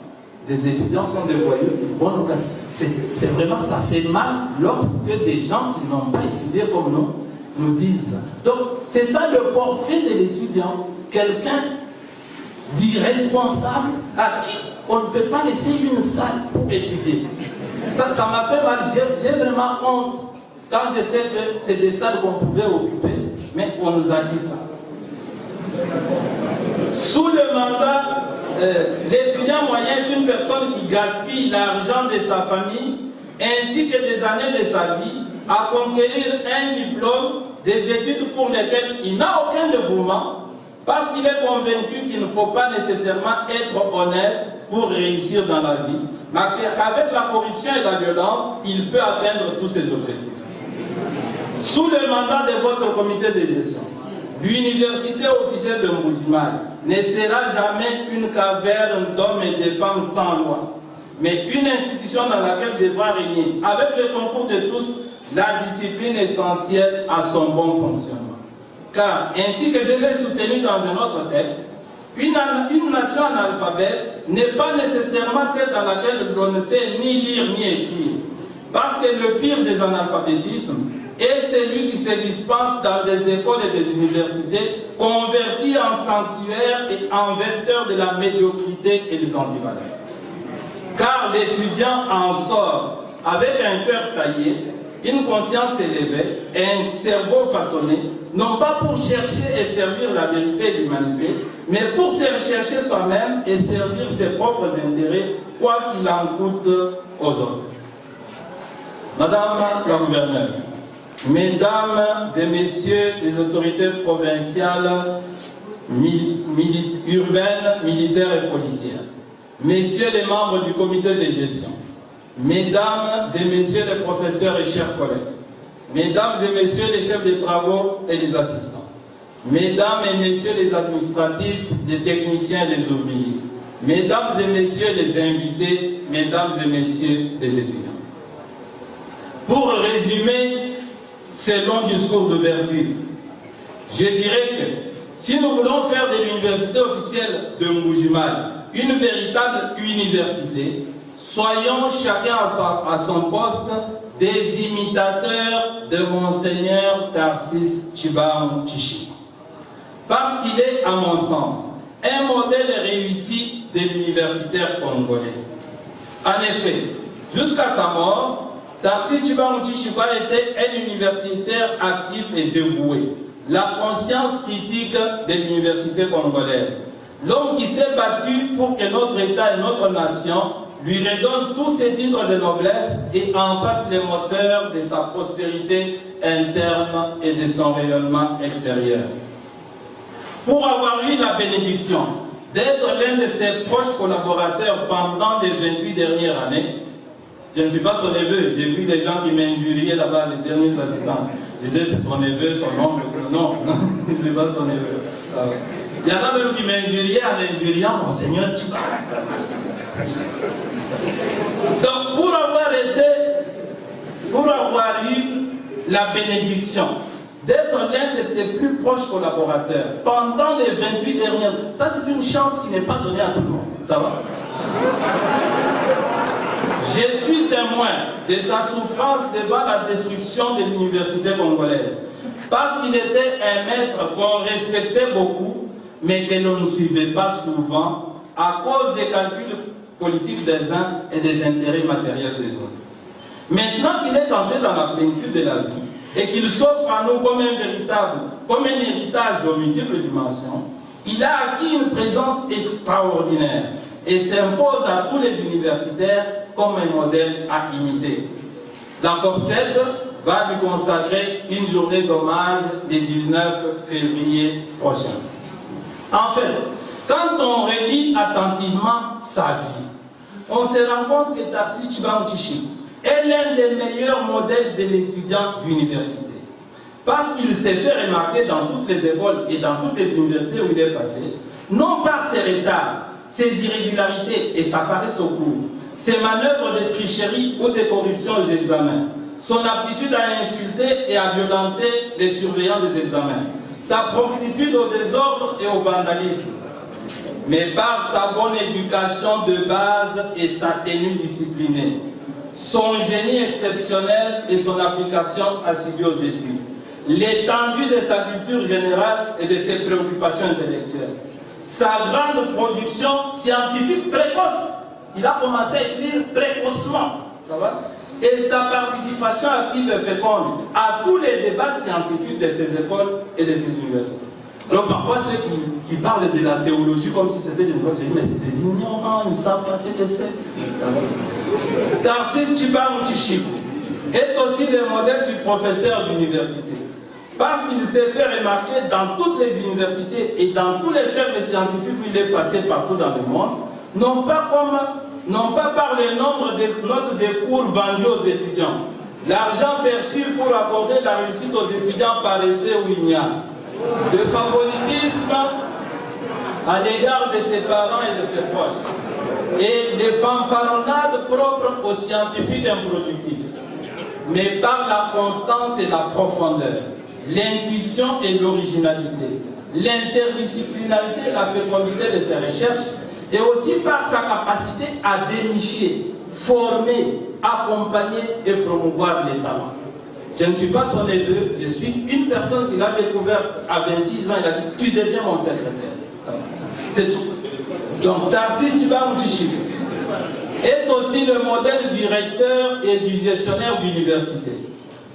des étudiants sont des voyous, ils vont nous casser. C'est vraiment, ça fait mal lorsque des gens qui n'ont pas étudié comme nous disent. Donc, c'est ça le portrait de l'étudiant. Quelqu'un d'irresponsable à qui on ne peut pas laisser une salle pour étudier. Ça m'a fait mal. J'ai vraiment honte quand je sais que c'est des salles qu'on pouvait occuper, mais on nous a dit ça. Sous le mandat, l'étudiant moyen est une personne qui gaspille l'argent de sa famille ainsi que des années de sa vie à conquérir un diplôme, des études pour lesquelles il n'a aucun dévouement, Parce qu'il est convaincu qu'il ne faut pas nécessairement être honnête pour réussir dans la vie, mais qu'avec la corruption et la violence, il peut atteindre tous ses objectifs. Sous le mandat de votre comité de gestion, l'université officielle de Mbuji-Mayi ne sera jamais une caverne d'hommes et de femmes sans loi, mais une institution dans laquelle devra régner, avec le concours de tous, la discipline essentielle à son bon fonctionnement. Car, ainsi que je l'ai soutenu dans un autre texte, une nation analphabète n'est pas nécessairement celle dans laquelle l'on ne sait ni lire ni écrire. Parce que le pire des analphabétismes est celui qui se dispense dans des écoles et des universités convertis en sanctuaires et en vecteurs de la médiocrité et des antivaleurs. Car l'étudiant en sort avec un cœur taillé, une conscience élevée et un cerveau façonné, non pas pour chercher et servir la vérité et l'humanité, mais pour se rechercher soi-même et servir ses propres intérêts, quoi qu'il en coûte aux autres. Madame la gouverneure, Mesdames et Messieurs les autorités provinciales, urbaines, militaires et policières, Messieurs les membres du comité de gestion, Mesdames et Messieurs les professeurs et chers collègues, Mesdames et Messieurs les chefs de travaux et les assistants, Mesdames et Messieurs les administratifs, les techniciens et les ouvriers, Mesdames et Messieurs les invités, Mesdames et Messieurs les étudiants. Pour résumer ce long discours d'ouverture, je dirais que si nous voulons faire de l'université officielle de Mbuji-Mayi une véritable université, soyons chacun à son poste des imitateurs de Monseigneur Tarcisse Tshibamou Tshishima. Parce qu'il est, à mon sens, un modèle réussi de l'universitaire congolais. En effet, jusqu'à sa mort, Tarcisse Tshibamou Tshishima était un universitaire actif et dévoué, la conscience critique de l'université congolaise. L'homme qui s'est battu pour que notre État et notre nation lui redonnent tous ses titres de noblesse et en fasse les moteurs de sa prospérité interne et de son rayonnement extérieur. Pour avoir eu la bénédiction d'être l'un de ses proches collaborateurs pendant les 28 dernières années, je ne suis pas son neveu, j'ai vu des gens qui m'injuriaient là-bas, les derniers assistants. Ils disaient c'est son neveu, son oncle. Non, je ne suis pas son neveu. Il y en a même qui m'injuriaient en injuriant Monseigneur Tshibamou. Donc pour avoir eu la bénédiction d'être l'un de ses plus proches collaborateurs pendant les 28 dernières, ça c'est une chance qui n'est pas donnée à tout le monde. Ça va? Je suis témoin de sa souffrance devant la destruction de l'université congolaise, parce qu'il était un maître qu'on respectait beaucoup, mais que l'on ne suivait pas souvent à cause des calculs politiques des uns et des intérêts matériels des autres. Maintenant qu'il est entré dans la plénitude de la vie et qu'il s'offre à nous comme un héritage aux multiples dimensions, il a acquis une présence extraordinaire et s'impose à tous les universitaires comme un modèle à imiter. La COP7 va lui consacrer une journée d'hommage le 19 février prochain. En fait, quand on relit attentivement sa vie, on se rend compte que Tarcisse Tshibamou Tshishima est l'un des meilleurs modèles de l'étudiant d'université. Parce qu'il s'est fait remarquer dans toutes les écoles et dans toutes les universités où il est passé, non par ses retards, ses irrégularités et sa paresse au cours, ses manœuvres de tricherie ou de corruption aux examens, son aptitude à insulter et à violenter les surveillants des examens, sa promptitude au désordre et au vandalisme, mais par sa bonne éducation de base et sa tenue disciplinée, son génie exceptionnel et son application assidue aux études, l'étendue de sa culture générale et de ses préoccupations intellectuelles, sa grande production scientifique précoce. Il a commencé à écrire précocement. Ça va? Et sa participation active et féconde à tous les débats scientifiques de ces écoles et de ces universités. Donc parfois ceux qui parlent de la théologie comme si c'était une chose, je dis mais c'est des ignorants, ils ne savent pas ce que c'est. Tarcisse Tshibamou Tshishima est aussi le modèle du professeur d'université. parce qu'il s'est fait remarquer dans toutes les universités et dans tous les cercles scientifiques où il est passé partout dans le monde, non pas par le nombre de notes de cours vendus aux étudiants. L'argent perçu pour accorder la réussite aux étudiants paraissait où il y a de favoritisme à l'égard de ses parents et de ses proches, et des fanfaronnades propres aux scientifiques improductifs, mais par la constance et la profondeur, l'intuition et l'originalité, l'interdisciplinarité et la fécondité de ses recherches, et aussi par sa capacité à dénicher, former, accompagner et promouvoir les talents. Je ne suis pas son neveu, je suis une personne qui l'a découvert à 26 ans, il a dit « Tu deviens mon secrétaire ». C'est tout. Donc Tarsis Tshibangou Tshishiko est aussi le modèle du recteur et du gestionnaire d'université.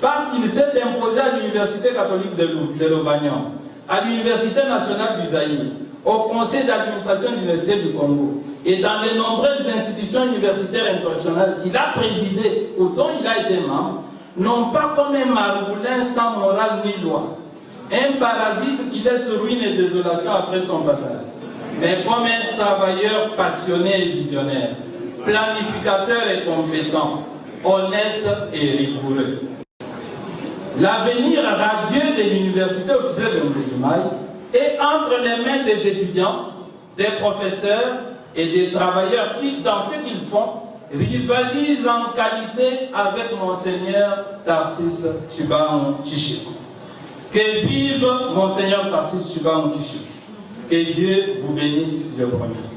Parce qu'il s'est imposé à l'Université catholique de Lobagnan, à l'Université nationale du Zaïre, au conseil d'administration de l'Université du Congo et dans les nombreuses institutions universitaires internationales qu'il a présidées ou dont il a été membre, non pas comme un margoulin sans morale ni loi, un parasite qui laisse ruine et désolation après son passage, mais comme un travailleur passionné et visionnaire, planificateur et compétent, honnête et rigoureux. L'avenir radieux de l'université officielle de Mbujimayi est entre les mains des étudiants, des professeurs et des travailleurs qui, dans ce qu'ils font, rivalisent en qualité avec Monseigneur Tarsis Tshibangou Tshishiko. Que vive Monseigneur Tarsis Tshibangou Tshishiko. Que Dieu vous bénisse, je vous remercie.